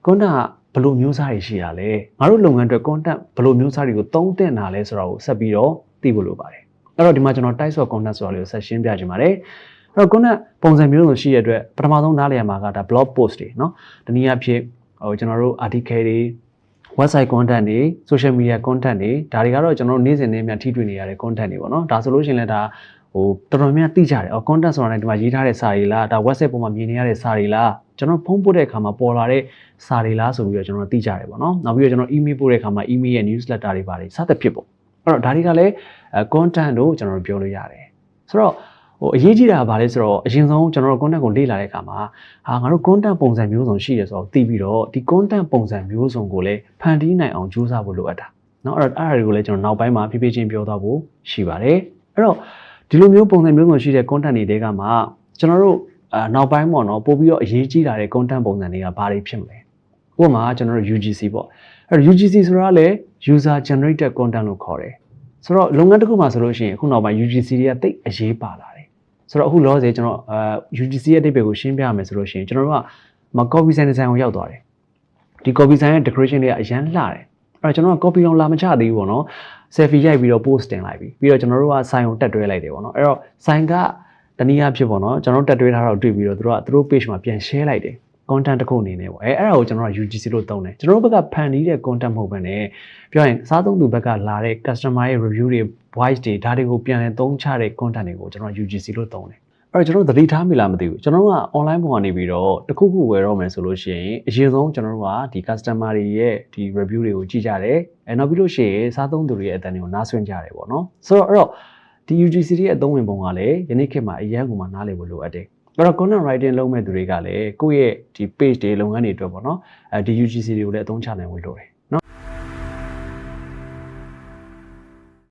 content ဘယ်လိုမျိုးစားတွေရှိရလဲငါတို့လုပ်ငန်းအတွက် content ဘယ်လိုမျိုးစားတွေကိုသုံးသင့်တာလဲဆိုတာကိုဆက်ပြီးတော့သိဖို့လိုပါတယ်အဲ့တော့ဒီမှာကျွန်တော် types of content ဆိုတာလေးကိုဆက်ရှင်းပြချင်ပါတယ်အဲ့တော့ content ပုံစံမျိုးစုံရှိရတဲ့အတွက်ပထမဆုံးနားလည်ရမှာကဒါ blog post တွေเนาะတနည်းအားဖြင့်ကျွန်တော်တို့ article တွေ website content တွေ social media content တွေဒါတွေကတော့ကျွန်တော်တို့နေ့စဉ်နဲ့အမျှထိတွေ့နေရတဲ့ content တွေပေါ့เนาะဒါဆိုလို့ရှိရင်လည်းဒါတော်တော်များသိကြတယ်။ content ဆိုတာလည်းဒီမှာရေးထားတဲ့စာတွေလားဒါ website ပေါ်မှာမြင်နေရတဲ့စာတွေလားကျွန်တော်ဖုန်းပို့တဲ့အခါမှာပေါ်လာတဲ့စာတွေလားဆိုပြီးတော့ကျွန်တော်သိကြတယ်ပေါ့နော်။နောက်ပြီးတော့ကျွန်တော် email ပို့တဲ့အခါမှာ email ရဲ့ newsletter တွေပါတယ်စသဖြင့်ပေါ့။အဲ့တော့ဒါတွေကလည်း content တို့ကျွန်တော်ပြောလို့ရတယ်။ဆိုတော့အရေးကြီးတာကဘာလဲဆိုတော့အရင်ဆုံးကျွန်တော်တို့ content ကိုလေ့လာတဲ့အခါမှာငါတို့ content ပုံစံမျိုးစုံရှိတယ်ဆိုတော့သိပြီးတော့ဒီ content ပုံစံမျိုးစုံကိုလည်းဖန်တီးနိုင်အောင်ကြိုးစားဖို့လိုအပ်တာ။နော်အဲ့ဒါတွေကိုလည်းကျွန်တော်နောက်ပိုင်းမှာဖြည်းဖြည်းချင်းပြောသွားဖို့ရှိပါတယ်။အဲ့တော့ဒီလိုမျိုးပုံစံမျိုးစုံရှိတဲ့ content တွေကမှကျွန်တော်တို့နောက်ပိုင်းပေါ့နော်ပို့ပြီးတော့အရေးကြီးလာတဲ့ content ပုံစံတွေကဘာတွေဖြစ်မလဲ။ဥပမာကျွန်တော်တို့ UGC ပေါ့။အဲ့တော့ UGC ဆိုတာလည်း user generated content လို့ခေါ်တယ်။ဆိုတော့လုပ်ငန်းတစ်ခုမှာဆိုလို့ရှိရင်အခုနောက်ပိုင်း UGC တွေကတိတ်အရေးပါလာတယ်။ဆိုတော့အခုလောဆယ်ကျွန်တော်UGC ရဲ့အဓိပ္ပာယ်ကိုရှင်းပြရမယ်ဆိုလို့ရှိရင်ကျွန်တော်တို့ကcopy sign design ကိုရောက်သွားတယ်။ဒီ copy sign ရဲ့ decoration တွေကအရန်လှတယ်။အဲ့တော့ကျွန်တော်က copy အောင်လာမချသေးဘူးပေါ့နော်။ selfie ရိုက်ပြီးတော့ post တင်လိုက်ပြီးတော့ကျွန်တော်တို့က sign ကိုတက်တွဲလိုက်တယ်ပေါ့နော်။အဲ့တော့ sign ကတနည်းအားဖြင့်ပေါ့နော်ကျွန်တော်တက်တွဲထားတာကိုတွေ့ပြီးတော့သူတို့ page မှာပြန် share လိုက်တယ် content တစ်ခုအနေနဲ့ပေါ့အဲ့ဒါကိုကျွန်တော်က UGC လို့သုံးတယ်ကျွန်တော်တို့ဘက်ကဖန်တီးတဲ့ content မဟုတ်ဘဲနဲ့ပြောရင်စားသုံးသူဘက်ကလာတဲ့ customer ရဲ့ review တွေ voice တွေဒါတွေကိုပြန်လည်သုံးချတဲ့ content တွေကိုကျွန်တော် UGC လို့သုံးတယ်အဲ့တော့ကျွန်တော်သတိထားမိလားမသိဘူးကျွန်တော်တို့က online ပေါ်ကနေပြီးတော့တခုခုဝယ်တော့မယ်ဆိုလို့ရှိရင်အရင်ဆုံးကျွန်တော်တို့ကဒီ customer တွေရဲ့ဒီ review တွေကိုကြည့်ကြတယ်နောက်ပြီးလို့ရှိရင်စားသုံးသူတွေရဲ့အတန်တွေကိုနားဆွင့်ကြတယ်ပေါ့နော်ဆိုတော့အဲ့တော့ဒီ UGC ရဲ့အသုံးဝင်ပုံကလည်းယနေ့ခေတ်မှာအရင်ကမှနားလည်ဖို့လိုအပ်တယ်အဲ့တော့ content writing လုပ်မဲ့သူတွေကလည်းကိုယ့်ရဲ့ဒီ page တွေလုပ်ငန်းတွေအတွက်ပေါ့နော်ဒီ UGC တွေကိုလည်းအသုံးချနိုင်ဖို့လိုတယ်